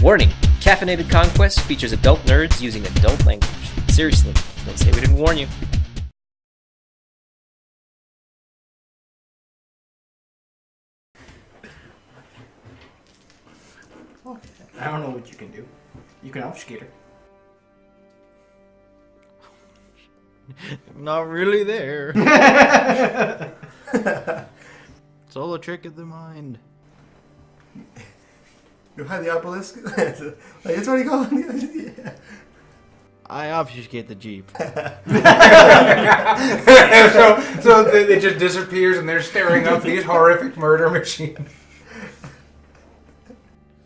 Warning, Caffeinated Conquest features adult nerds using adult language. Seriously, don't say we didn't warn you. I don't know what you can do. You can obfuscate her. Not really there. It's all a trick of the mind. You have the Obelisk? That's what he called it? Yeah. I obfuscate the Jeep. so it just disappears and they're staring up these horrific murder machines.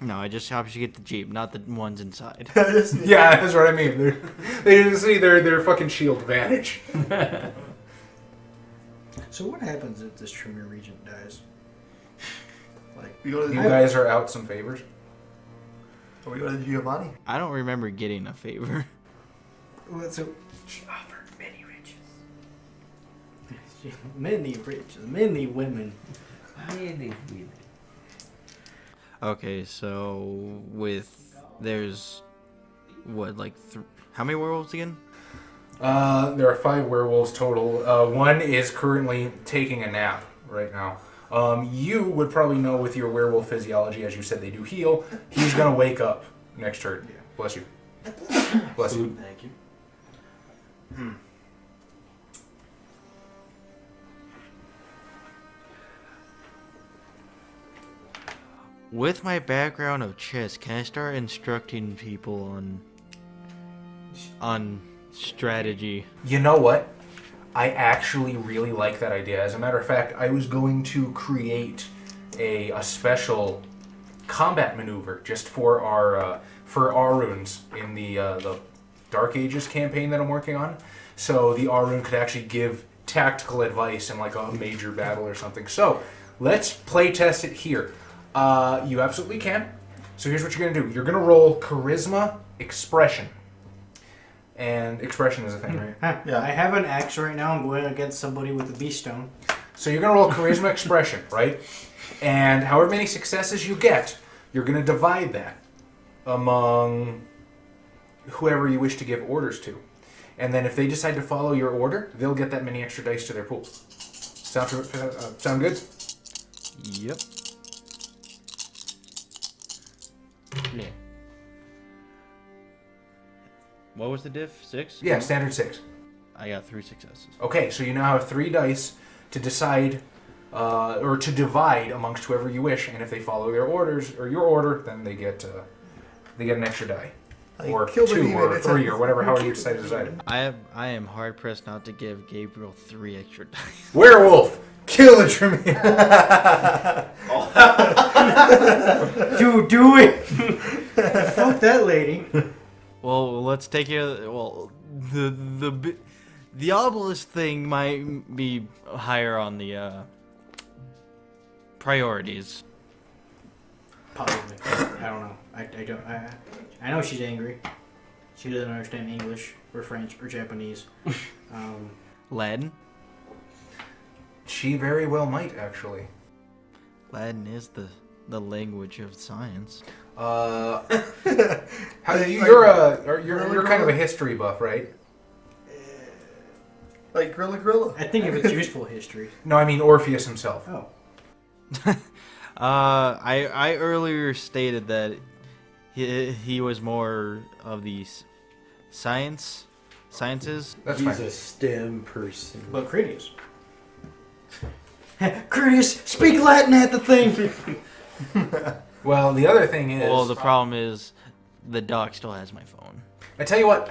No, I just obfuscate the Jeep, not the ones inside. Yeah, that's what I mean. They just see their fucking shield vanish. So what happens if this Tremere Regent dies? Like, You guys are out some favors. Or we go to Giovanni. I don't remember getting a favor. so She offered many riches. many riches, many women. Okay, so there's what, like how many werewolves again? There are 5 werewolves total. One is currently taking a nap right now. You would probably know with your werewolf physiology, as you said, they do heal. He's gonna wake up next turn. Bless you. Bless you. Thank you. With my background of chess, can I start instructing people on strategy? You know what? I actually really like that idea. As a matter of fact, I was going to create a special combat maneuver just for our runes in the Dark Ages campaign that I'm working on. So the Arun could actually give tactical advice in like a major battle or something. So let's play test it here. You absolutely can. So here's what you're gonna do. You're gonna roll Charisma Expression. And expression is a thing, right? Yeah. I have an axe right now. I'm going against somebody with a beast stone. So you're going to roll Charisma Expression, right? And however many successes you get, you're going to divide that among whoever you wish to give orders to. And then if they decide to follow your order, they'll get that many extra dice to their pool. Sound good? Yep. Yeah. What was the diff? 6? Yeah, standard 6. I got 3 successes. Okay, so you now have 3 dice to decide or to divide amongst whoever you wish, and if they follow their orders or your order, then they get an extra die, or 2 or 3 or whatever. However you decide to decide it. I am hard pressed not to give Gabriel 3 extra dice. Werewolf, kill the Tremere. Dude, do it! Fuck that lady. Well, let's take it. Well, the obelisk thing might be higher on the priorities. Probably. I don't know. I know she's angry. She doesn't understand English or French or Japanese. Latin. She very well might, actually. Latin is the language of science. You're kind of a history buff, right? Like Grilla. I think if it's useful history. No, I mean Orpheus himself. Oh. I earlier stated that he was more of the sciences. That's He's fine. a STEM person. But Critias. Critias, speak Latin at the thing! Well, the other thing is... Well, the problem is the dog still has my phone. I tell you what.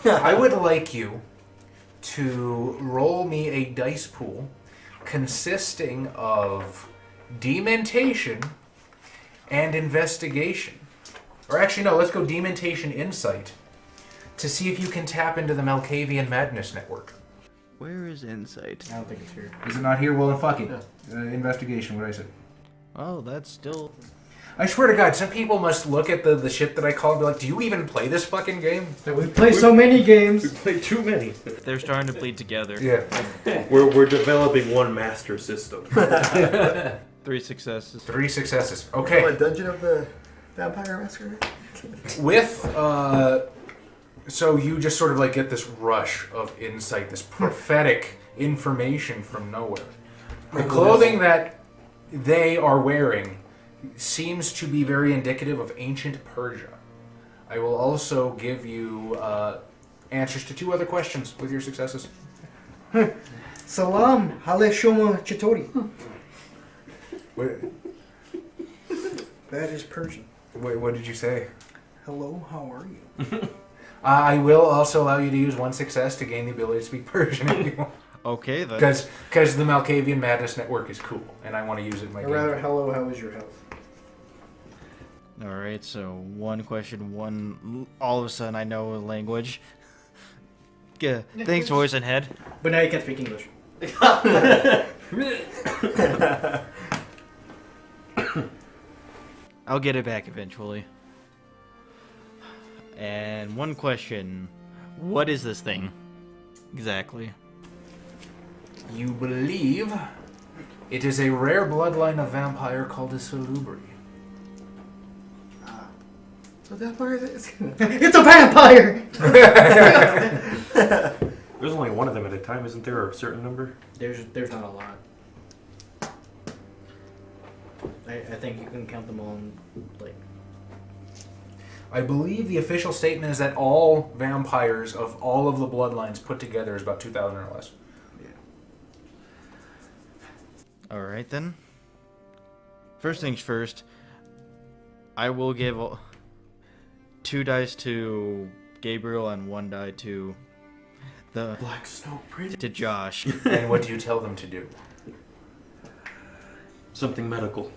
I would like you to roll me a dice pool consisting of dementation and investigation. Or actually, no, let's go dementation insight to see if you can tap into the Malkavian Madness Network. Where is insight? I don't think it's here. Is it not here? Well, then fuck it. Investigation, what I said. Oh, that's still... I swear to God, some people must look at the shit that I call and be like, do you even play this fucking game? We play so many We games. play too many. They're starting to bleed together. Yeah. We're developing one master system. 3 successes. 3 successes. Oh, Okay. Dungeon of the Vampire Masquerade. With so you just sort of like get this rush of insight, this prophetic information from nowhere. The clothing that they are wearing seems to be very indicative of ancient Persia. I will also give you answers to 2 other questions with your successes. Salam, hale shoma chatori. What, That is Persian. what did you say? Hello, how are you? I will also allow you to use 1 success to gain the ability to speak Persian if you want. Okay, then. Because the Malkavian Madness Network is cool, and I want to use it in my Or rather, game. hello, how is your health? Alright, so 1 question, all of a sudden I know a language. Yeah, thanks, voice and head. But now you can't speak English. I'll get it back eventually. And 1 question. What is this thing? Exactly. You believe it is a rare bloodline of vampire called a Salubri. So vampire is. It's a vampire! There's only one of them at a time, isn't there? Or a certain number? There's not a lot. I think you can count them on, like... I believe the official statement is that all vampires of all of the bloodlines put together is about 2,000 or less. Alright then. First things first. I will give 2 dice to Gabriel and 1 die to the Black Snow Prince. to Josh. And what do you tell them to do? Something medical.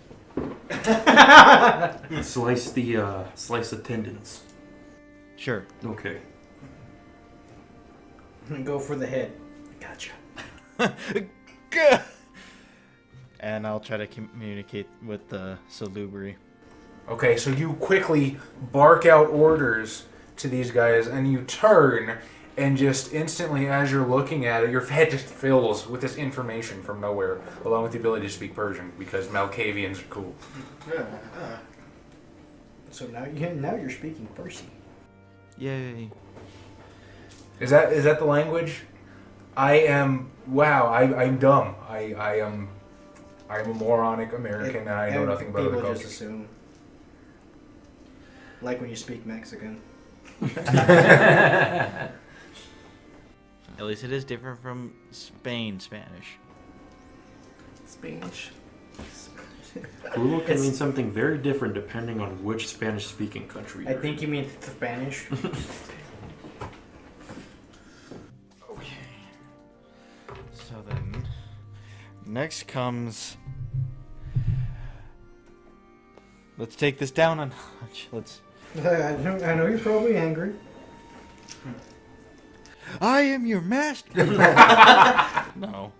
Slice the tendons. Sure. Okay. Go for the head. Gotcha. And I'll try to communicate with the Salubri. Okay, so you quickly bark out orders to these guys, and you turn, and just instantly, as you're looking at it, your head just fills with this information from nowhere, along with the ability to speak Persian, because Malkavians are cool. So now you're speaking Percy. Yay. Is that the language? I'm dumb. I'm a moronic American, and I know nothing about other People cultures. just assume. Like when you speak Mexican. At least it is different from Spanish. Spanish. Culo can mean something very different depending on which Spanish-speaking country. I think you mean Spanish. Okay. So then, next comes. Let's take this down a notch. I know you're probably angry. I am your master. No.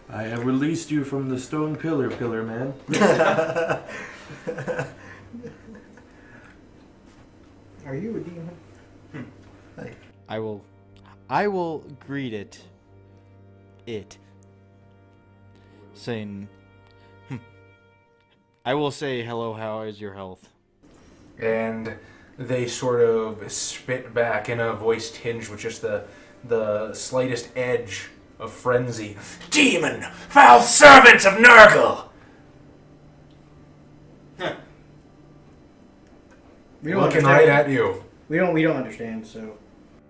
I have released you from the stone pillar, man. Are you a demon? I will greet it. Saying, I will say, hello, how is your health? And they sort of spit back in a voice tinged with just the slightest edge of frenzy. Demon! Foul servants of Nurgle! We don't Looking understand. right at you. We don't understand. So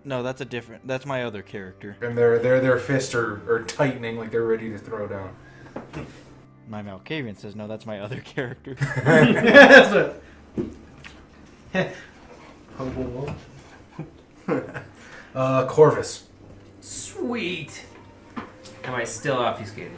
No, that's my other character. And their fists are tightening like they're ready to throw down. My Malkavian says, no, that's my other character. that's what. Hobo wolf. Corvus. Sweet. Am I still obfuscated?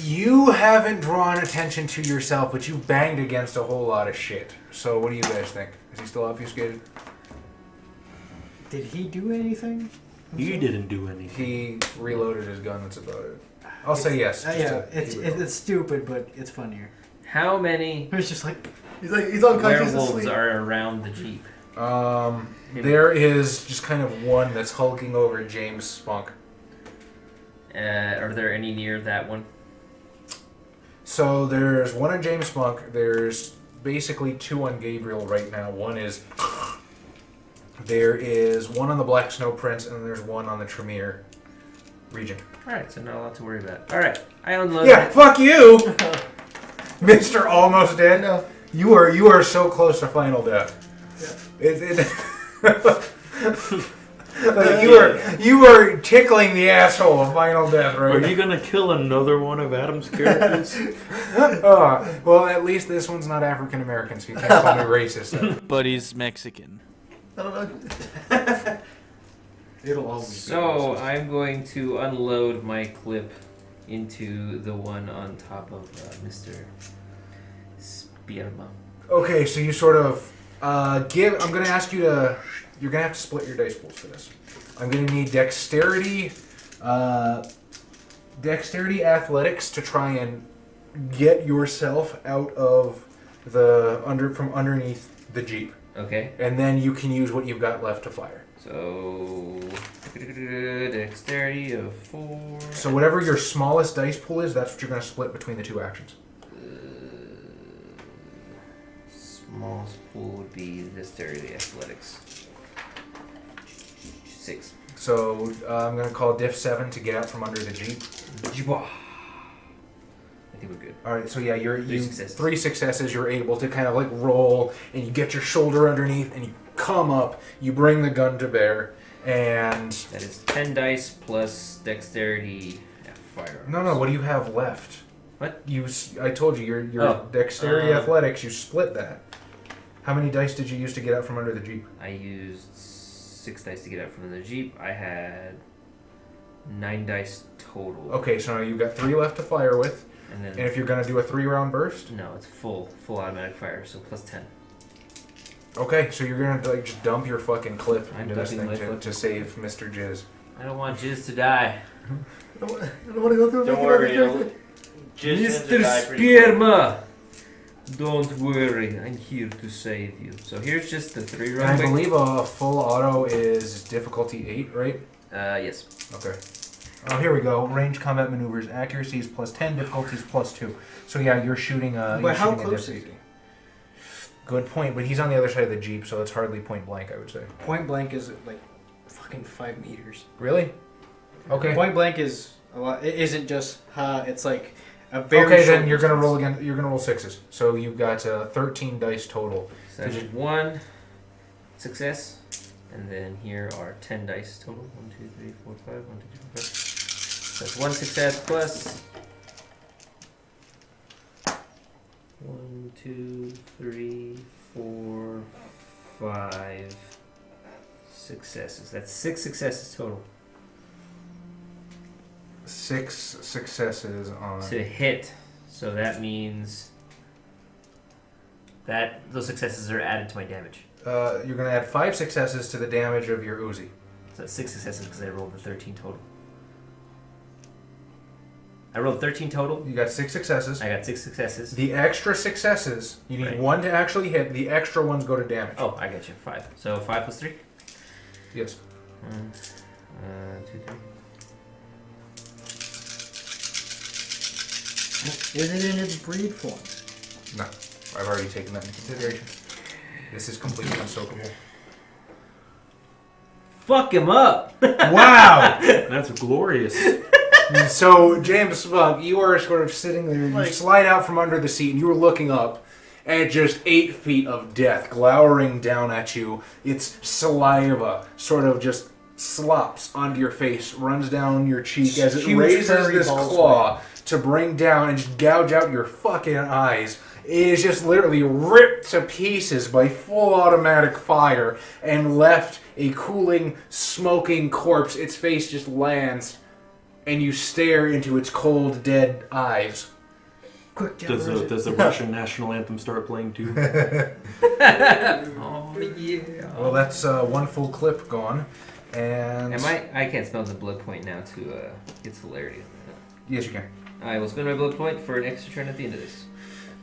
You haven't drawn attention to yourself, but you banged against a whole lot of shit. So what do you guys think? Is he still obfuscated? Did he do anything? He didn't do anything. He reloaded his gun, that's about it. I'll say yes. just Yeah, to keep it going. it's stupid, but it's funnier. How many It's just like He's unconscious werewolves asleep. are around the jeep? There is just kind of one that's hulking over James' spunk. Are there any near that one? So there's one on James Spunk. There's basically 2 on Gabriel right now. One is... There is 1 on the Black Snow Prince, and there's 1 on the Tremere region. Alright, so not a lot to worry about. Alright, I unload Yeah, it. fuck you! Mr. Almost Dead. No. You are so close to final death. Like, you are tickling the asshole of final death right Are now. you gonna kill another one of Adam's characters? Well, at least this one's not African American, so you can't call me racist. But he's Mexican. I don't know. It'll always be So racist. I'm going to unload my clip into the one on top of Mr. Spierma. Okay, so you sort of I'm going to ask you to. You're going to have to split your dice pools for this. I'm going to need dexterity, athletics to try and get yourself out of from underneath the Jeep. Okay, And then you can use what you've got left to fire. so dexterity of 4. So whatever your smallest dice pool is, that's what you're going to split between the 2 actions. Smallest pool would be dexterity athletics. 6. So I'm going to call diff 7 to get out from under the Jeep. I think we're good. All right, so yeah, Three successes. 3 successes. You're able to kind of like roll, and you get your shoulder underneath, and you come up. You bring the gun to bear, and That is 10 dice plus dexterity firearms. no. What do you have left? What? I told you your Oh, dexterity athletics. You split that. How many dice did you use to get out from under the Jeep? I used 6 dice to get out from the Jeep. I had 9 dice total. Okay, so now you've got 3 left to fire with, And then and if you're gonna do a 3-round burst, no, it's full automatic fire, so plus 10. okay, so you're gonna like just dump your fucking clip I'm into this dumping thing my fucking to save Mr. Jizz. I don't want Jizz to die. I don't want to go through Don't making worry, other it'll- characters. Mr. Spearma! Don't worry, I'm here to save you. So here's just the 3 And I round. believe a full auto is difficulty 8, right? Yes. Okay. Oh, here we go. Range combat maneuvers. Accuracy is plus 10. Difficulty is plus 2. So yeah, you're shooting. But You're how shooting a close diff is he? Good point. But he's on the other side of the Jeep, so it's hardly point blank, I would say. Point blank is like fucking 5 meters. Really? Okay. Point blank is a lot. It isn't just it's like a very. Okay, short then you're gonna distance. roll again. You're gonna roll 6s. So you've got 13 dice total. So that's 1 success. And then here are 10 dice total. 1, 2, 3, 4, 5. 1, 2, 3, 4, 5. So that's 1 success plus 1, 2, 3, 4, 5 successes. That's 6 successes total. 6 successes on. To hit. So that means that those successes are added to my damage. You're gonna add 5 successes to the damage of your Uzi. So that's 6 successes because I rolled the 13 total. I rolled 13 total. You got 6 successes. I got 6 successes. The extra successes, you need Right. 1 to actually hit. The extra ones go to damage. Oh, I got you. 5. So 5 plus 3? Yes. 2, 3. Is it in its breed form? No, I've already taken that into consideration. This is completely unsoakable. Fuck him up! Wow! That's glorious. So, James Spunk, you are sort of sitting there, you Like- slide out from under the seat, and you are looking up at just 8 feet of death glowering down at you. Its saliva sort of just slops onto your face, runs down your cheek as it Huge raises furry this balls claw to bring down and just gouge out your fucking eyes. It is just literally ripped to pieces by full automatic fire and left a cooling, smoking corpse. Its face just lands, and you stare into its cold, dead eyes. Quick, Does the Russian national anthem start playing too? Oh, yeah. Well, that's 1 full clip gone. And I can't spell the blood point now to get celerity. yes, you can. I will spend my blood point for an extra turn at the end of this.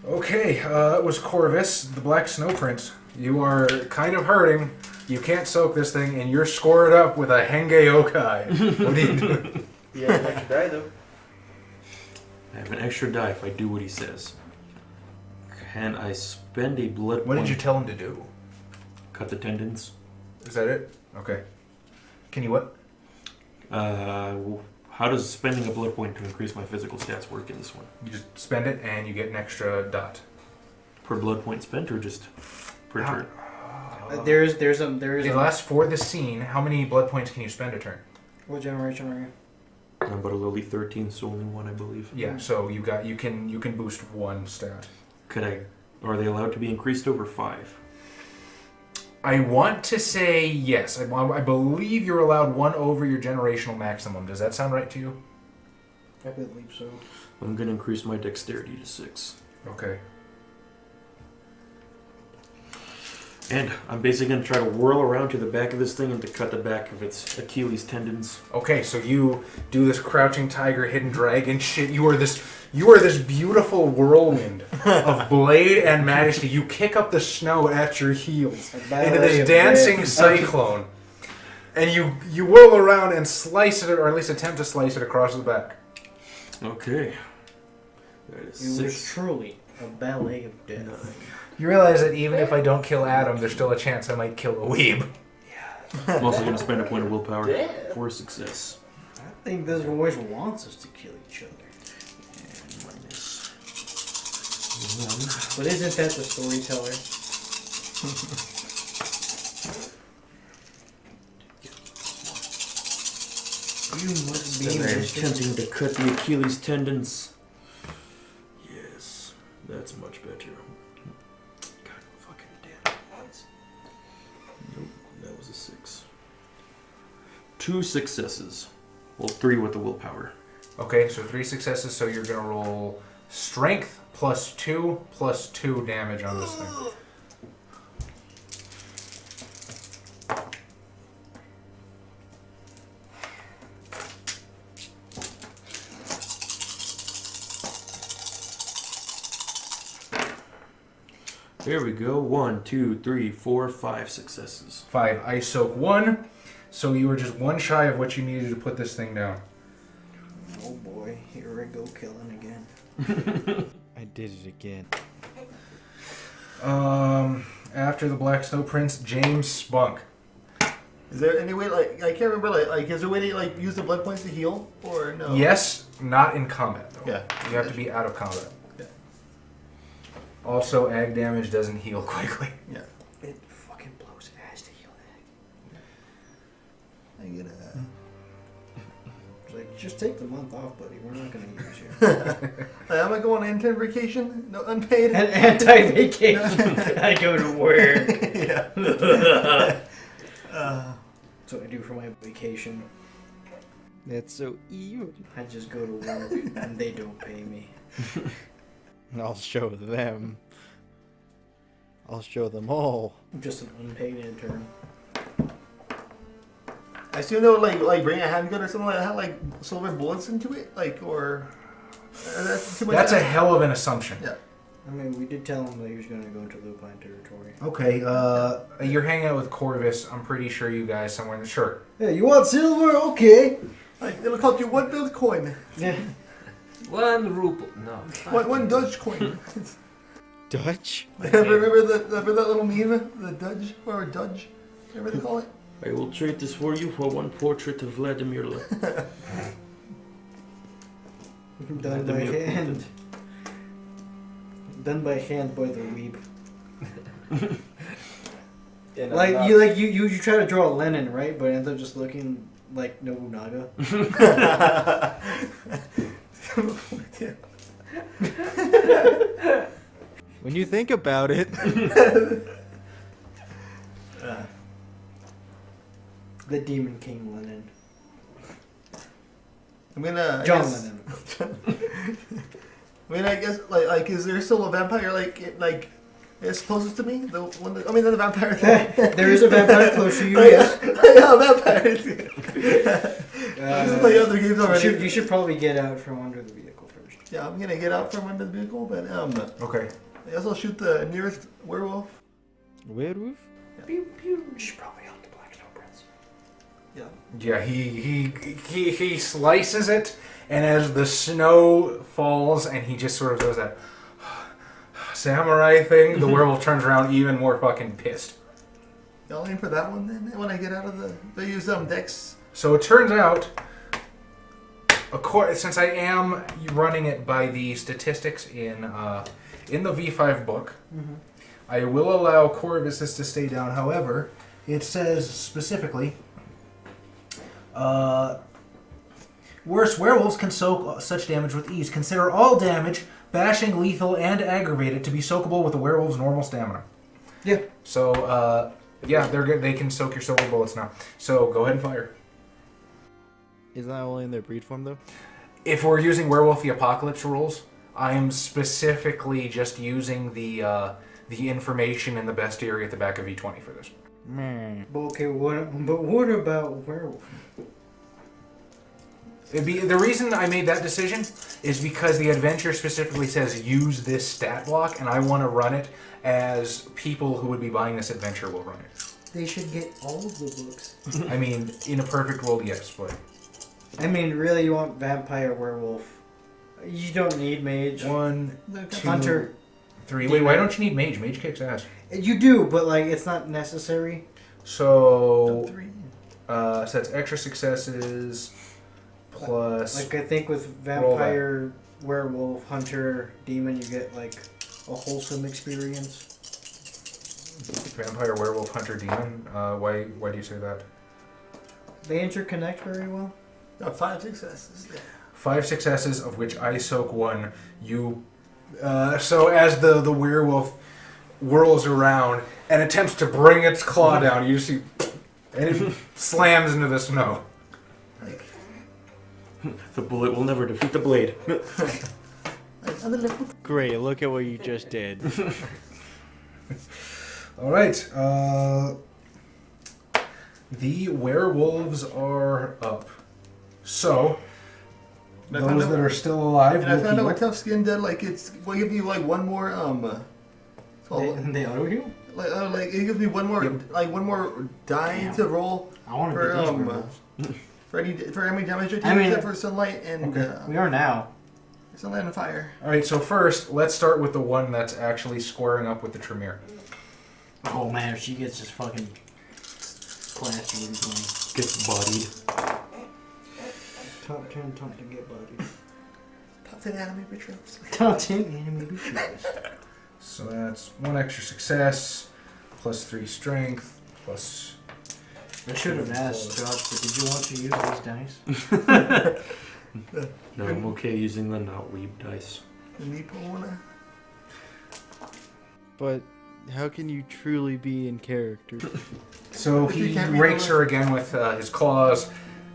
Okay, that was Corvus, the Black Snow Prince. You are kind of hurting. You can't soak this thing, and you're scored up with a Henge Yokai. What are you doing? He has an extra die though. I have an extra die if I do what he says. Can I spend a blood What point? did you tell him to do? Cut the tendons. Is that it? Okay. Can you what? How does spending a blood point to increase my physical stats work in this one? You just spend it and you get an extra dot. Per blood point spent or just per turn? There's It lasts for the scene. How many blood points can you spend a turn? What generation are you? I'm but a lowly 13, so only one, I believe. Yeah, so you can boost one stat. Could I? Are they allowed to be increased over 5? I want to say yes. I believe you're allowed one over your generational maximum. Does that sound right to you? I believe so. I'm gonna increase my dexterity to 6. Okay. And I'm basically going to try to whirl around to the back of this thing and to cut the back of its Achilles tendons. Okay, so you do this crouching tiger, hidden dragon shit. You are this beautiful whirlwind of blade and majesty. You kick up the snow at your heels into this dancing cyclone, and you whirl around and slice it, or at least attempt to slice it across the back. Okay. That is It was 6. truly a ballet of death. You realize that even if I don't kill Adam, there's still a chance I might kill a weeb. I'm also going to spend a point of willpower for a success. I think this voice wants us to kill each other. And minus 1. But isn't that the storyteller? You must be And I'm Mr. attempting to cut the Achilles tendons. Yes, that's much better. God fucking damn it. Nope, that was a 6. 2 successes. Well, 3 with the willpower. Okay, so 3 successes, so you're gonna roll strength plus 2 damage on this thing. There we go. 1, 2, 3, 4, 5 successes. 5. Ice soak 1, so you were just 1 shy of what you needed to put this thing down. Oh boy, here I go killing again. I did it again. After the Black Snow Prince, James Spunk. Is there any way, like, I can't remember, like, is there a way to, like, use the blood points to heal? Or no? Yes, not in combat, though. Yeah. You have to be out of combat. Yeah. Also, ag damage doesn't heal quickly. Yeah. It fucking blows ass to heal that. I get it. It's like, just take the month off, buddy. We're not gonna use you. Like, I'm gonna go on an intern vacation, no unpaid. An anti-vacation. I go to work. Yeah. That's what I do for my vacation. That's so evil. I just go to work and they don't pay me. I'll show them. I'll show them all. I'm just an unpaid intern. I assume they would like bring a handgun or something like that, had like silver bullets into it, like or. That's too much. That's a hell of an assumption. Yeah. I mean, we did tell him that he was going to go into Lupine territory. Okay, you're hanging out with Corvus. I'm pretty sure you guys somewhere in the... Sure. Hey, you want silver? Okay. Like it'll cost you 1 Bitcoin, Yeah. 1 ruble. No. one Dutch coin. Dutch? remember that little meme, the Dutch or Dudge, whatever they call it. I will trade this for you for 1 portrait of Vladimir. Done by hand. Done by hand by the weeb. You try to draw Lenin, right? But it ends up just looking like Nobunaga. When you think about it. The Demon King Lenin. I'm gonna. John I guess, Lennon. I mean, I guess like is there still a vampire like is closest to me? The one that, I mean, the vampire thing. There is a vampire close to you, yes. Yeah, vampires. This is like other games already. You should probably get out from under the vehicle first. Yeah, I'm gonna get out from under the vehicle, but Okay. I guess I'll shoot the nearest werewolf. Werewolf? Pew pew. You should probably help the Black Snow Prince. Yeah. Yeah, he slices it, and as the snow falls, and he just sort of does that samurai thing, the werewolf turns around even more fucking pissed. Y'all aim for that one then when I get out of the. They use Dex. So it turns out, since I am running it by the statistics in the V5 book, I will allow Corvus to stay down. However, it says specifically, worse, werewolves can soak such damage with ease. Consider all damage, bashing, lethal, and aggravated to be soakable with a werewolf's normal stamina. Yeah. So, yeah, they're good. They can soak your silver bullets now. So go ahead and fire. Isn't that only in their breed form, though? If we're using Werewolf the Apocalypse rules, I am specifically just using the information in the bestiary at the back of V20 for this. But okay, what about werewolf? The reason I made that decision is because the adventure specifically says use this stat block, and I want to run it as people who would be buying this adventure will run it. They should get all of the books. I mean, in a perfect world, yes, but... I mean, really, you want vampire, werewolf. You don't need mage. 1, 2, Hunter. 3. Wait, why don't you need mage? Mage kicks ass. You do, but like it's not necessary. So, 3. so that's extra successes plus... Like I think with vampire, werewolf, hunter, demon, you get like a wholesome experience. Vampire, werewolf, hunter, demon. Why do you say that? They interconnect very well. No, 5 successes. 5 successes, of which I soak 1. You, so as the werewolf whirls around and attempts to bring its claw down, you just see, and it slams into the snow. Like, The bullet will never defeat the blade. other level. Great, look at what you just did. All right. The werewolves are up. So, those that are still alive And I will found out what heal. tough skin did. Like will give you like one more They auto heal. like it gives me one more one more die Damn. to roll I want to for get these werewolves. for how many damage I take I mean- except for sunlight and We are now. sunlight and fire. All right. So first, let's start with the one that's actually squaring up with the Tremere. Oh man, if she gets just fucking classy with 20. Gets bodied. Top 10 top to get bodied. Top 10 anime tropes. Top 10 anime beaches. So that's 1 extra success, plus 3 strength, plus... I should have asked Josh, but did you want to use these dice? No, I'm okay using the not weeb dice. The Nipona. But how can you truly be in character? So But you he can't rakes reroll her again with his claws.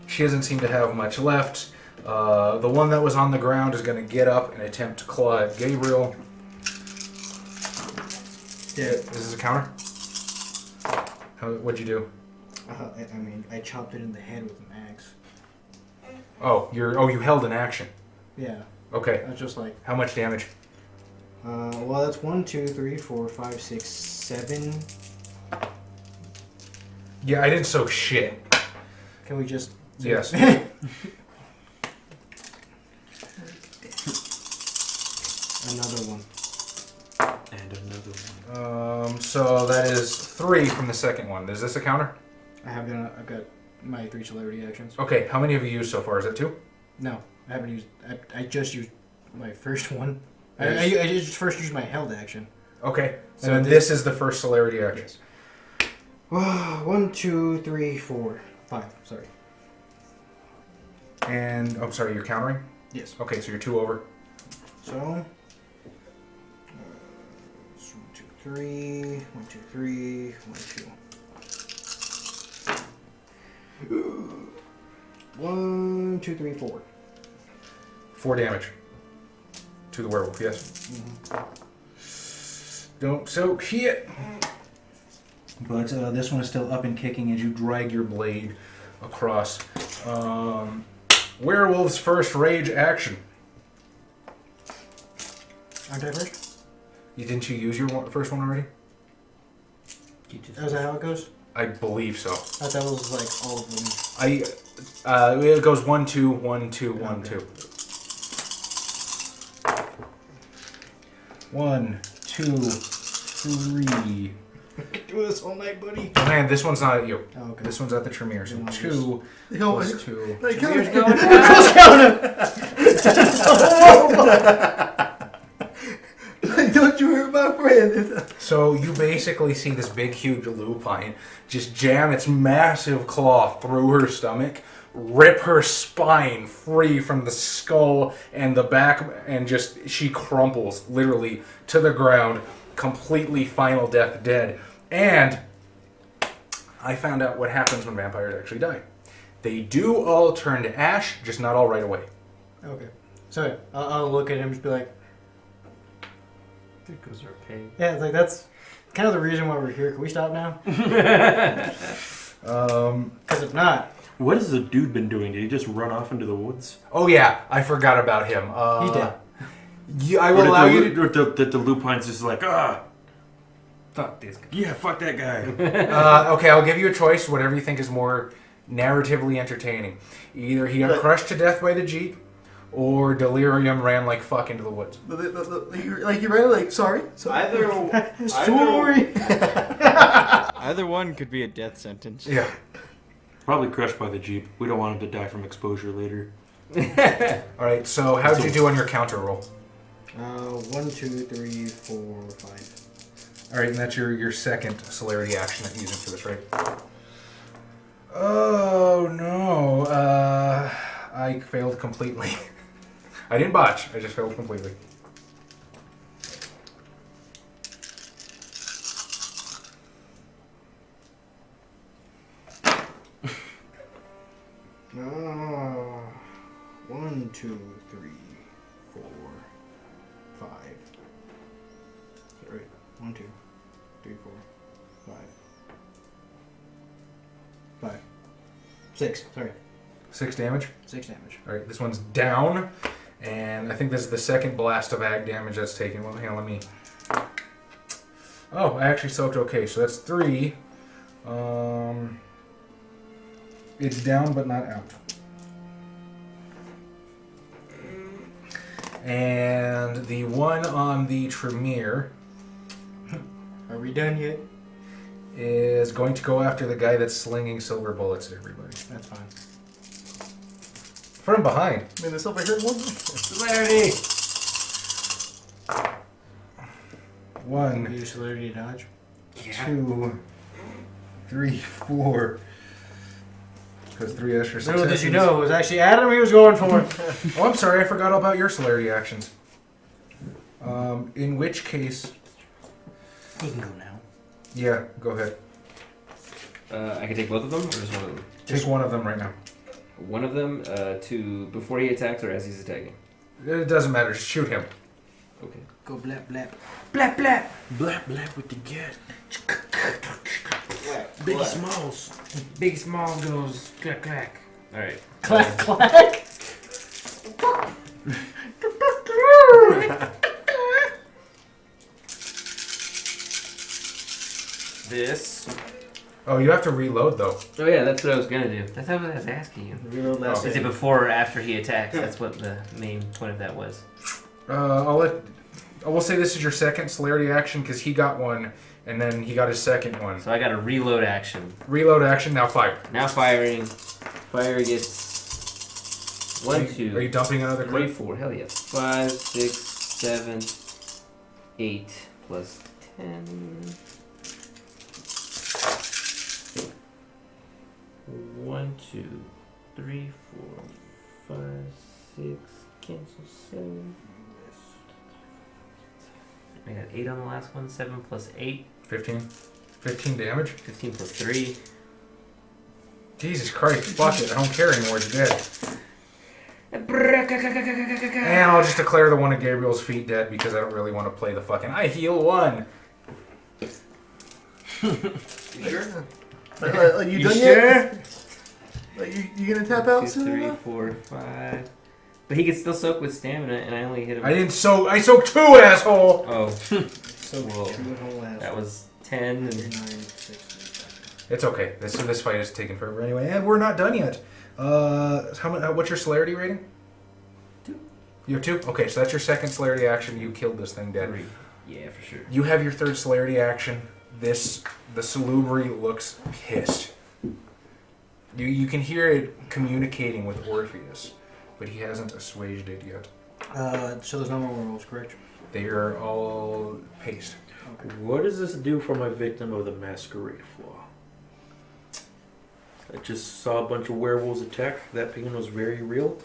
She doesn't seem to have much left. The one that was on the ground is going to get up and attempt to claw at Gabriel. Yeah. Is this a counter? What'd you do? I mean, I chopped it in the head with an axe. Oh, you held an action. Yeah. Okay. I was just like, How much damage? well, that's 1, 2, 3, 4, 5, 6, 7. Yeah, I didn't soak shit. Can we just? Yes. Another one. And another one. So that is 3 from the second one. Is this a counter? I've got my 3 celebrity actions. Okay, how many have you used so far? Is that 2? No, I haven't used. I just used my first one. Yes. I just first used my held action. Okay, So and then this is the first celerity action. Yes. 1, 2, 3, 4, 5. Sorry. And, oh, sorry, you're countering? Yes. Okay, so you're 2 over. So. 1, 2, 3. 1, 2, 3. 1, 2. 1, 2, 3, 4. 4 damage. To the werewolf, yes. Don't soak shit. But this one is still up and kicking as you drag your blade across. Werewolf's first rage action. Aren't I first? Didn't you use your first one already? You just Is that how it goes? I believe so. I thought that was like all of them. It goes 1, 2, 1, 2, 1, 2. 1, 2, 3. I could do this all night, buddy. Oh man, this one's not at you. Oh, okay. This one's at the Tremere. So Then I'll 2 You know, plus 2. like, Here's count it. Don't you hurt my friend. So you basically see this big, huge lupine just jam its massive claw through her stomach, rip her spine free from the skull and the back, and just she crumples literally to the ground, completely final death dead. And I found out what happens when vampires actually die. They do all turn to ash, just not all right away. Okay. So I'll look at him and just be like, Because they're paid. yeah, it's like that's kind of the reason why we're here. Can we stop now? Because if not, What has the dude been doing? Did he just run off into the woods? Oh yeah, I forgot about him. he did. Yeah, I will allow you to... Or that the lupine's just like, Fuck this guy. yeah, fuck that guy. Okay, I'll give you a choice, whatever you think is more narratively entertaining. Either he got crushed to death by the Jeep, or Delirium ran like fuck into the woods. You ran like sorry. Either Sorry. either one could be a death sentence. Yeah. Probably crushed by the Jeep. We don't want him to die from exposure later. Alright, so how'd you do on your counter roll? 1, 2, 3, 4, 5. Alright, and that's your second celerity action that you're using for this, right? Oh no. I failed completely. I didn't botch, I just failed completely. Oh, 1, 2, 3, 4, 5. Sorry. 1, 2, 3, 4, 5. 5. 6. Sorry. 6 damage. 6 damage. Alright, this one's down. And I think this is the second blast of ag damage that's taken. Well, hang on, let me... Oh, I actually soaked okay, so that's 3. It's down but not out. And the one on the Tremere Are we done yet? is going to go after the guy that's slinging silver bullets at everybody. That's fine. From behind. I mean, this over here one. Celerity! 1, Use celerity to dodge. 2, 3, 4. Because 3 extra successes. Little did you know, it was actually Adam he was going for. Oh, I'm sorry, I forgot all about your celerity actions. In which case, He can go now. yeah, go ahead. I can take both of them, or just one of them? Take one of them right now. One of them to before he attacks or as he's attacking. It doesn't matter, just shoot him. Okay. Go blap blap. Blap blap! Blap blap with the gut. Biggie Smalls. Big small goes clack clack. Alright. Clack clack. This. Oh, you have to reload though. Oh yeah, that's what I was gonna do. That's what I was asking you. Reload last Is it before or after he attacks? That's what the main point of that was. I will say this is your second celerity action because he got one, and then he got his second one. So I got a reload action. Reload action, now fire. Now firing. Fire gets 1, 2. Are you dumping another 3, clip? 4. Hell yes. 5, 6, 7, 8 plus 10. 1, 2, 3, 4, 5, 6. Cancel 7. I got 8 on the last one. 7 plus 8. 15. 15 damage? 15 plus 3. Jesus Christ, fuck it, I don't care anymore, he's dead. And I'll just declare the one at Gabriel's feet dead because I don't really want to play the fucking I heal 1. Sure. Are you done yet? You gonna tap out 2, soon 3, enough? 4, 5. But he can still soak with stamina, and I only hit him. I soaked 2, asshole! Oh, So Whoa. true whole ass. that was 10 and 9, 6, It's okay. This fight is taking forever anyway, and we're not done yet. What's your celerity rating? 2. You have 2? Okay, so that's your second celerity action. You killed this thing dead. 3. Yeah, for sure. You have your third celerity action. The salubri looks pissed. You can hear it communicating with Orpheus, but he hasn't assuaged it yet. So there's no more werewolves, correct? They are all paced. Okay. What does this do for my victim of the Masquerade flaw? I just saw a bunch of werewolves attack. That pain was very real.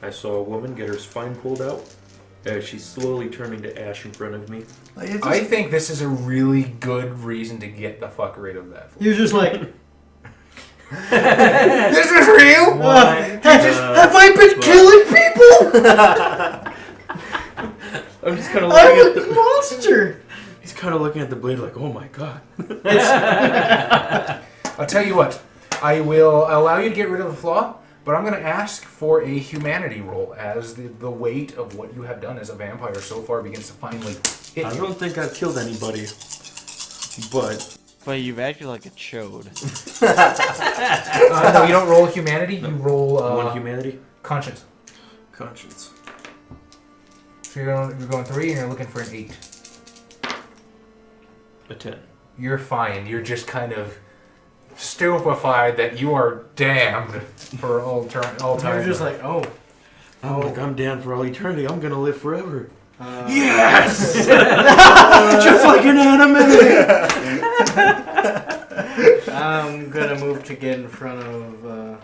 I saw a woman get her spine pulled out as she's slowly turning to ash in front of me. I think this is a really good reason to get the fuck rid of that. He was just like, This is real? have I been killing people? I'm just kind of looking I'm at a the monster. He's kind of looking at the blade like, oh my god. I'll tell you what. I will allow you to get rid of the flaw, but I'm going to ask for a humanity roll as the weight of what you have done as a vampire so far begins to finally hit I you. don't think I've killed anybody, but you've acted like a chode. No, you don't roll humanity. You roll one humanity, conscience. conscience. So you're going 3 and you're looking for an 8. A 10. You're fine. You're just kind of stupefied that you are damned for all time. You're just like, oh. I'm like, I'm down for all eternity. I'm gonna live forever. Yes! Just like an anime. I'm gonna move to get in front of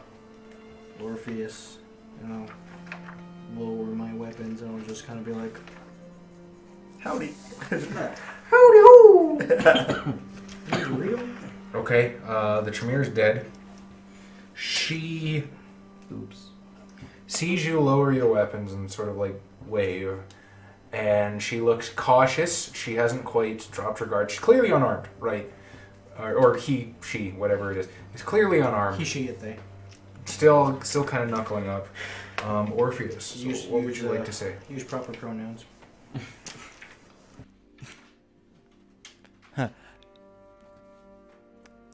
Orpheus. You know, lower my weapons, and I'll just kind of be like, Howdy. howdy ho! Is it real? Okay, the Tremere is dead. She sees you lower your weapons and sort of like wave, and she looks cautious. She hasn't quite dropped her guard. She's clearly unarmed, right? Or he, she, whatever it is. He's clearly unarmed. He, she, it, they. Still kind of knuckling up. Orpheus, so Use- what would use, you like to say? Use proper pronouns.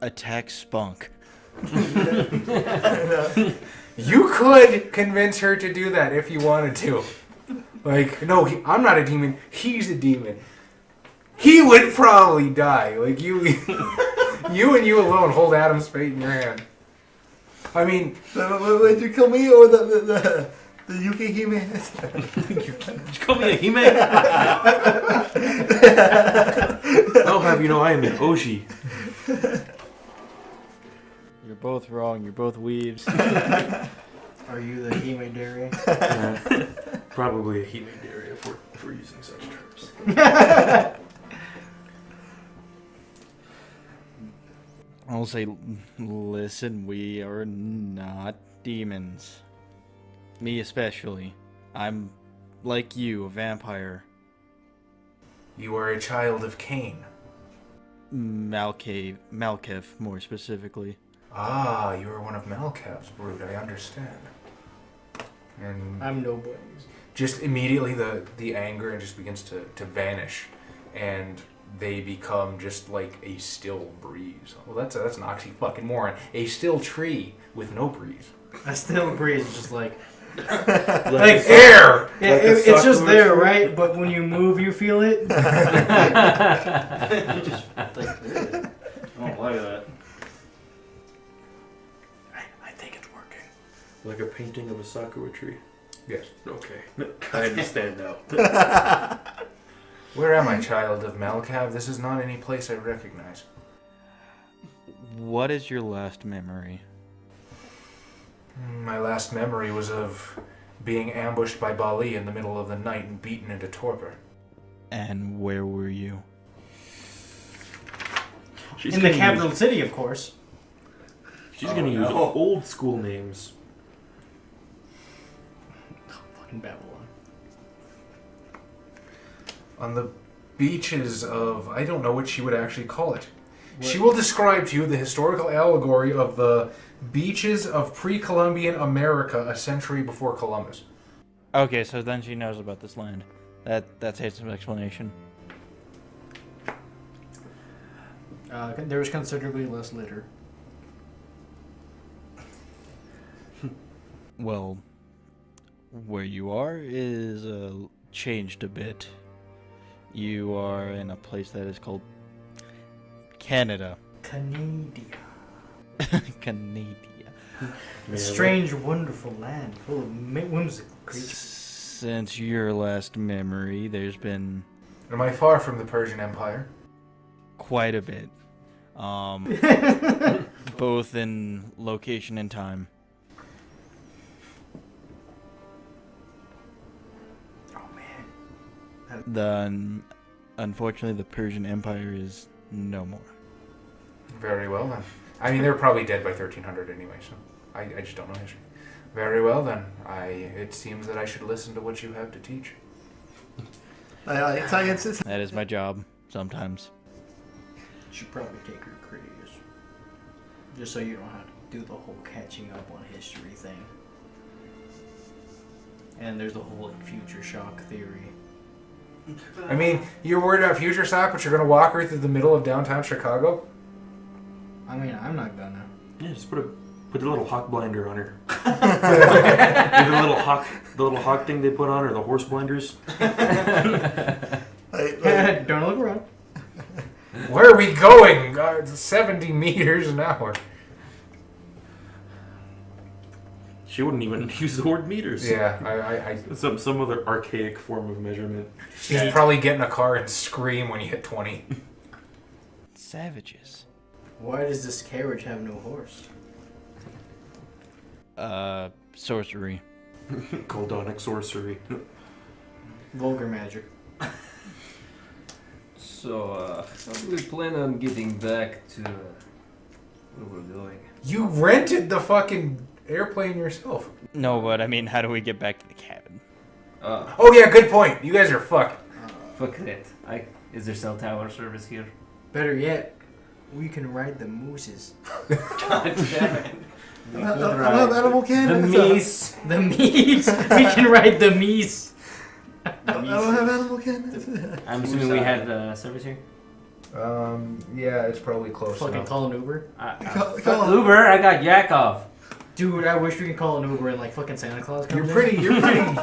Attack spunk. You could convince her to do that if you wanted to. Like, no, I'm not a demon. He's a demon. He would probably die. Like, you and you alone hold Adam's fate in your hand. I mean... Would you kill me or the UK He-Man? Did you call me a He-Man? I'll have you know I am an Oshi. You're both wrong. You're both weaves. Are you the Hime Dairy? Probably a He-Man area if we're using such terms. I'll say, listen, we are not demons. Me especially. I'm, like you, a vampire. You are a child of Cain. Malkev, more specifically. Ah, you are one of Malkav's brood, I understand. And I'm nobody. just immediately the anger just begins to vanish, and they become just like a still breeze. Well, that's an oxy-fucking moron. A still tree with no breeze. I still breeze, just like Like Air! yeah, Like a it's just sock there, motion? right? But when you move, you feel it. you just like, I don't like that. I think it's working. Like a painting of a sakura tree. Yes. Okay. I understand now. Where am I, child of Malkav? This is not any place I recognize. What is your last memory? My last memory was of being ambushed by Bali in the middle of the night and beaten into torpor. And where were you? She's In the gonna capital use- city, of course. She's gonna use old school names. Fucking Babylon. On the beaches of... I don't know what she would actually call it. What? She will describe to you the historical allegory of the beaches of pre-Columbian America a century before Columbus. Okay, so then she knows about this land. That takes some explanation. There was considerably less litter. Well, where you are is changed a bit. You are in a place that is called Canada. Canada. Canada. A strange, wonderful land full of whimsical creatures. Since your last memory, there's been Am I far from the Persian Empire? quite a bit. Both in location and time. Oh man. Unfortunately, the Persian Empire is no more. Very well then. I mean, they're probably dead by 1300 anyway, so I just don't know history. Very well then. It seems that I should listen to what you have to teach. I like sciences. That is my job, sometimes. Should probably take her creators. Just so you don't have to do the whole catching up on history thing. And there's the whole like, future shock theory. I mean, you're worried about future shock, but you're going to walk her through the middle of downtown Chicago? I mean, I'm not gonna. Yeah, just put the little hawk blinder on her. Maybe the little hawk thing they put on her, the horse blinders. Don't look around. Where are we going? 70 meters an hour. She wouldn't even use the word meters. Yeah, Some other archaic form of measurement. she's probably get in a car and scream when you hit 20. Savages. Why does this carriage have no horse? Sorcery. Goldonic sorcery. Vulgar magic. So, how do we plan on getting back to where we're going? You rented the fucking airplane yourself. No, but I mean, how do we get back to the cabin? Oh yeah, good point. You guys are fucked. Fuck it. Is there cell tower service here? Better yet, we can ride the mooses. God damn it. I love animal The cannons. meese. The meese! We can ride the meese! I don't have animal cannons. I'm assuming we have service here? Yeah, it's probably close Fucking enough. call an Uber. Fuck Uber, I got Yakov. Dude, I wish we could call an Uber and like fucking Santa Claus comes You're in.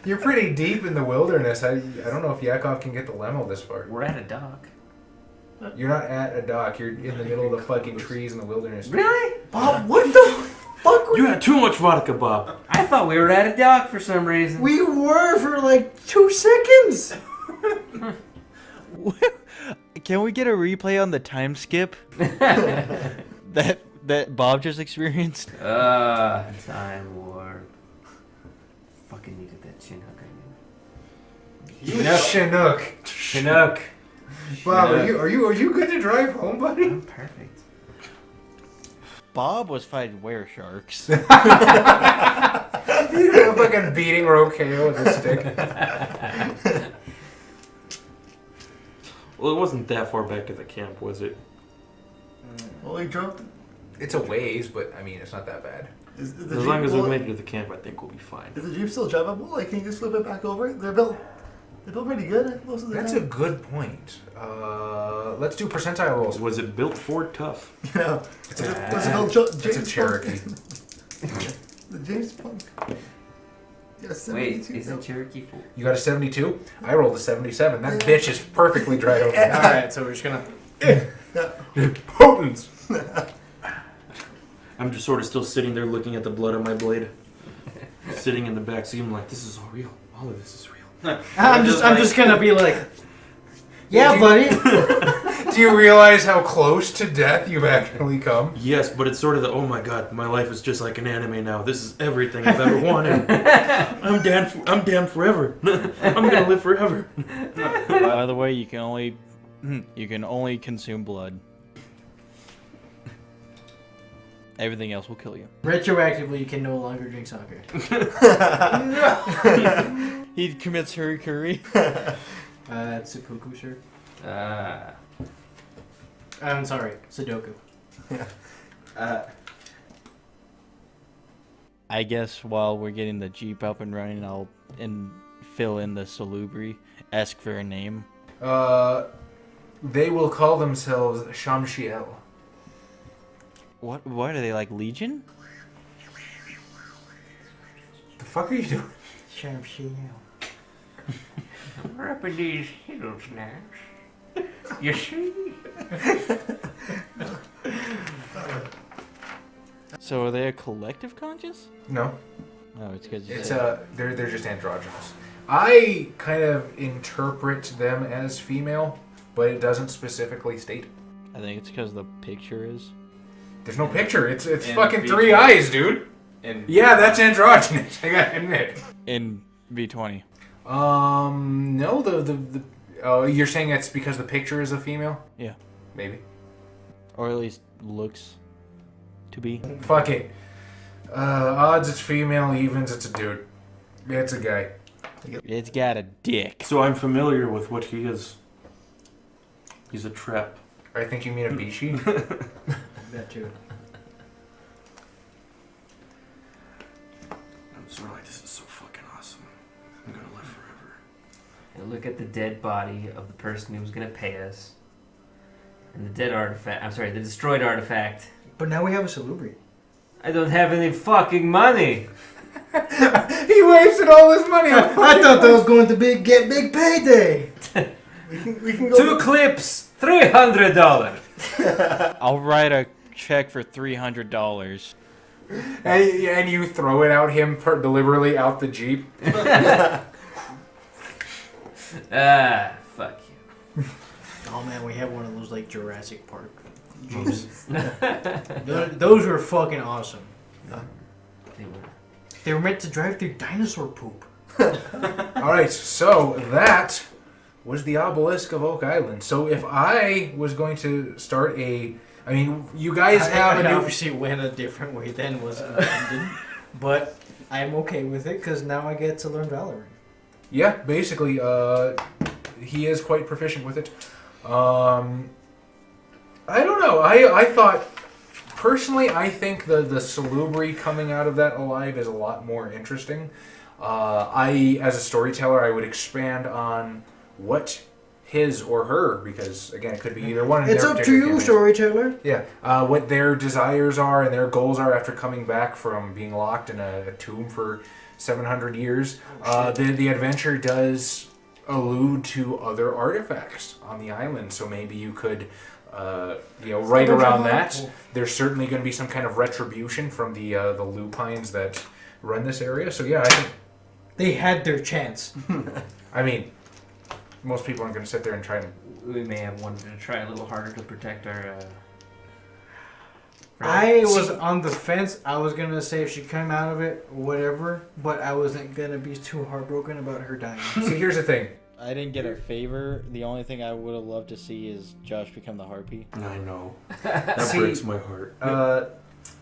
You're pretty deep in the wilderness. I don't know if Yakov can get the limo this far. We're at a dock. You're not at a dock. You're in the middle of the fucking trees in the wilderness. Really? Bob, what the fuck? You had too much vodka, Bob. I thought we were at a dock for some reason. We were for like 2 seconds! Can we get a replay on the time skip that Bob just experienced? Time warp. Fucking needed that Chinook Chinook. Chinook. Bob, are you good to drive home, buddy? I'm perfect. Bob was fighting were sharks. You're fucking beating Roqueo with a stick. Well, it wasn't that far back to the camp, was it? Well, we drove. It's a ways, but I mean, it's not that bad. Is the As long Jeep as we well- made it to the camp, I think we'll be fine. Is the Jeep still drivable? Like, can you just flip it back over? They're built pretty good most of the That's a time. good point. Let's do percentile rolls. Was it built for tough? You know, It's a, what's it called? it's a James Cherokee. Punk? The James Punk. Yeah, Wait, 72. is it Cherokee 4? You got a 72? I rolled a 77. That bitch is perfectly dried over. Alright, so we're just gonna. Potence! I'm just sort of still sitting there looking at the blood on my blade. Sitting in the back seat, I'm like, this is all real. All of this is real. I'm just gonna be like, yeah, buddy. Do you realize how close to death you've actually come? Yes, but it's sort of the, oh my god, my life is just like an anime now. This is everything I've ever wanted. I'm damned forever. I'm gonna live forever. By the way, you can only consume blood. Everything else will kill you. Retroactively, you can no longer drink soccer. He commits hurry. Seppuku, sir. Ah. I'm sorry, Sudoku. I guess while we're getting the Jeep up and running, I'll fill in the salubri. Ask for a name. They will call themselves Shamshiel. What are they, like Legion? The fuck are you doing? We're up in these hills now. You see? So are they a collective conscious? No. No, it's because It's they're just androgynous. I kind of interpret them as female, but it doesn't specifically state. I think it's because the picture is. There's no picture. It's And fucking V20. 3 eyes, dude. And Yeah, that's androgynous. I gotta admit. In V20. No, the oh, you're saying it's because the picture is a female? Yeah. Maybe. Or at least looks to be. Fuck it. Odds it's female, evens it's a dude. It's a guy. It's got a dick. So I'm familiar with what he is. He's a trap. I think you mean a bishi. That too. I'm sort of like, this is so fucking awesome. I'm gonna live forever. And look at the dead body of the person who was gonna pay us. And the dead artifact. I'm sorry, the destroyed artifact. But now we have a celebrity. I don't have any fucking money. He wasted all his money on I thought that was going to be get big payday. We can go. 2 clips, $300. I'll write a check for $300. and you throw it out him deliberately out the Jeep. Fuck you. Oh man, we have one of those like Jurassic Park jeeps. Those were fucking awesome. They were. They were meant to drive through dinosaur poop. Alright, so that was the Obelisk of Oak Island. So if I was going to start I mean, you guys have I a new... obviously went a different way than was intended, but I'm okay with it because now I get to learn Valorant. Yeah, basically, he is quite proficient with it. I don't know. I thought... Personally, I think the salubri coming out of that alive is a lot more interesting. As a storyteller, I would expand on what his or her, because again, it could be either one. It's up to you, storyteller. Yeah, what their desires are and their goals are after coming back from being locked in a tomb for 700 years. The adventure does allude to other artifacts on the island, so maybe you could... right around that, there's certainly going to be some kind of retribution from the lupines that run this area. So yeah, I think They had their chance. I mean, most people aren't going to sit there and try and. We may have wanted to try a little harder to protect our. I was on the fence. I was gonna say if she came out of it, whatever, but I wasn't gonna be too heartbroken about her dying. See, here's the thing. I didn't get a favor. The only thing I would have loved to see is Josh become the harpy. I know. That See, breaks my heart.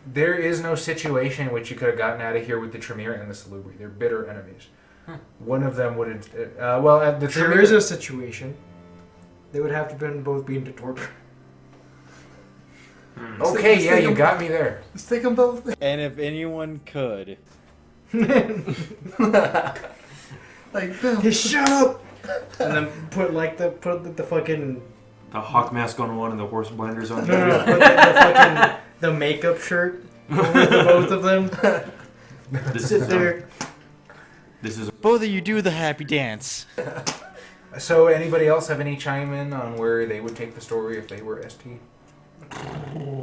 There is no situation in which you could have gotten out of here with the Tremere and the Salubri. They're bitter enemies. One of them wouldn't. The Tremere. There is a situation. They would have to both be into torture. Okay, yeah, you got me there. Let's take them both. And if anyone could, Like, no. Hey, shut up! And then put the fucking The hawk mask on one and the horse blinders on the no, other. put the fucking the makeup shirt over the both of them. This Sit is there. This is. both of you do the happy dance. So, anybody else have any chime in on where they would take the story if they were ST?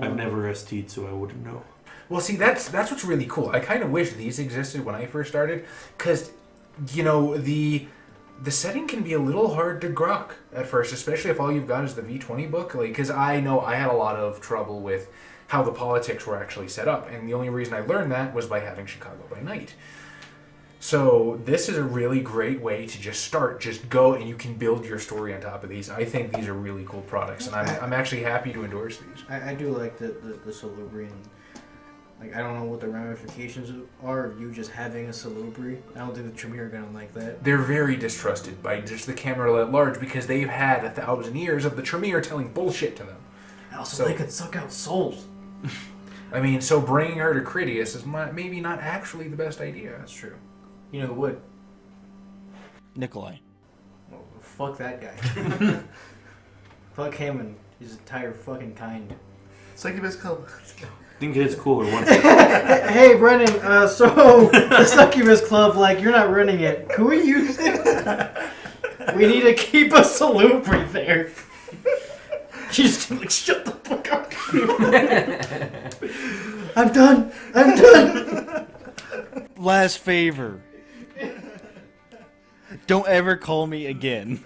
I've never ST'd, so I wouldn't know. Well, see, that's what's really cool. I kind of wish these existed when I first started, because, you know, the setting can be a little hard to grok at first, especially if all you've got is the V20 book. Like, because I know I had a lot of trouble with how the politics were actually set up, and the only reason I learned that was by having Chicago by Night. So this is a really great way to just start, just go, and you can build your story on top of these. I think these are really cool products, and I'm actually happy to endorse these. I do like the Salubrian. Like, I don't know what the ramifications are of you just having a Salubri. I don't think the Tremere are gonna like that. They're very distrusted by just the camera at large because they've had 1,000 years of the Tremere telling bullshit to them. Also, they could suck out souls. I mean, so bringing her to Critias is maybe not actually the best idea. That's true. You know who would? Nikolai. Well, fuck that guy. Fuck him and his entire fucking kind. Succubus come. think it is cooler once. Hey, Brennan. So the Succubus Club, like, you're not running it. Can we use it? We need to keep a salubri there. She's like, shut the fuck up. I'm done. I'm done. Last favor. Don't ever call me again.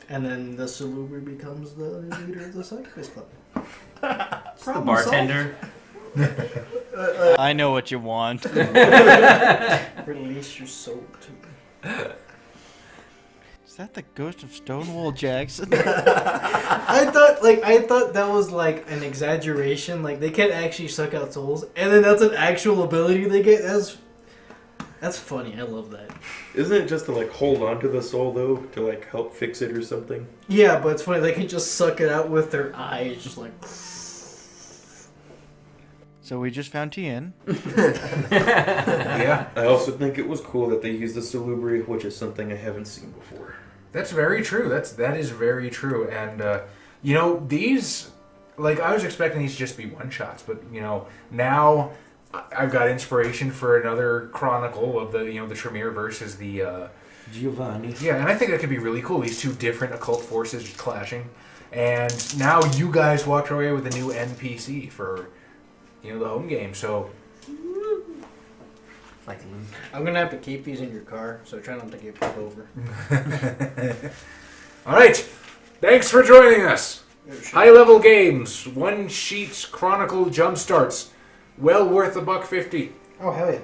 And then the salubri becomes the leader of the Succubus Club. The bartender. I know what you want. Release your soul to me. Is that the ghost of Stonewall Jackson? I thought that was like an exaggeration. Like they can't actually suck out souls, and then that's an actual ability they get. That's funny. I love that. Isn't it just to like hold on to the soul though, to like help fix it or something? Yeah, but it's funny. They can just suck it out with their eyes, just like. So we just found Tien. Yeah, I also think it was cool that they used the salubri, which is something I haven't seen before. that's very true. That is very true. And you know, these, like, I was expecting these to just be one shots, but you know, now I've got inspiration for another chronicle of the the Tremere versus the Giovanni. yeah, and I think that could be really cool. These two different occult forces just clashing, and now you guys walked away with a new NPC for the home game. So Fighting. I'm gonna have to keep these in your car, so try not to get pulled over. all right, thanks for joining us. High level games, one sheet chronicle jump starts. Well worth $1.50. Oh hell yeah!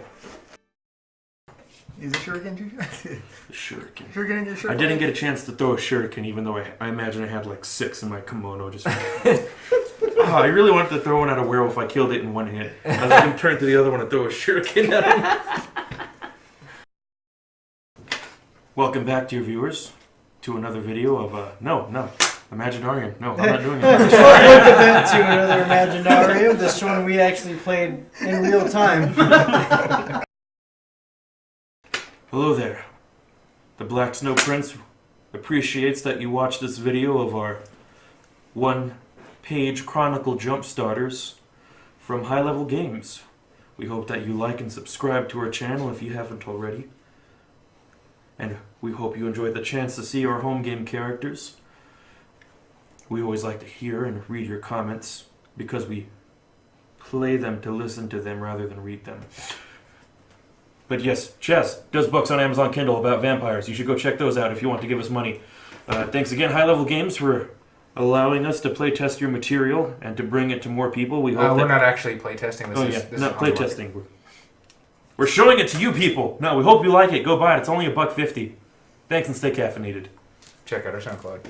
Is it shuriken? Shuriken. Shuriken in your shirt? I didn't get a chance to throw a shuriken, even though I imagine I had like 6 in my kimono. Just I really wanted to throw one at a werewolf. I killed it in one hit. I was going to turn to the other one and throw a shuriken at him. Welcome back, dear viewers, to another video of no, Imaginarium. No, I'm not doing it. Welcome back to another Imaginarium. This one we actually played in real time. Hello there. The Black Snow Prince appreciates that you watched this video of our one-page chronicle jump starters from High Level Games. We hope that you like and subscribe to our channel if you haven't already. And we hope you enjoyed the chance to see our home game characters. We always like to hear and read your comments because we play them to listen to them rather than read them. But yes, Chess does books on Amazon Kindle about vampires. You should go check those out if you want to give us money. Thanks again, High Level Games, for allowing us to play test your material and to bring it to more people. We hope We're not actually play testing this. This not is play testing. We're showing it to you people. No, we hope you like it. Go buy it. It's only $1.50. Thanks and stay caffeinated. Check out our SoundCloud.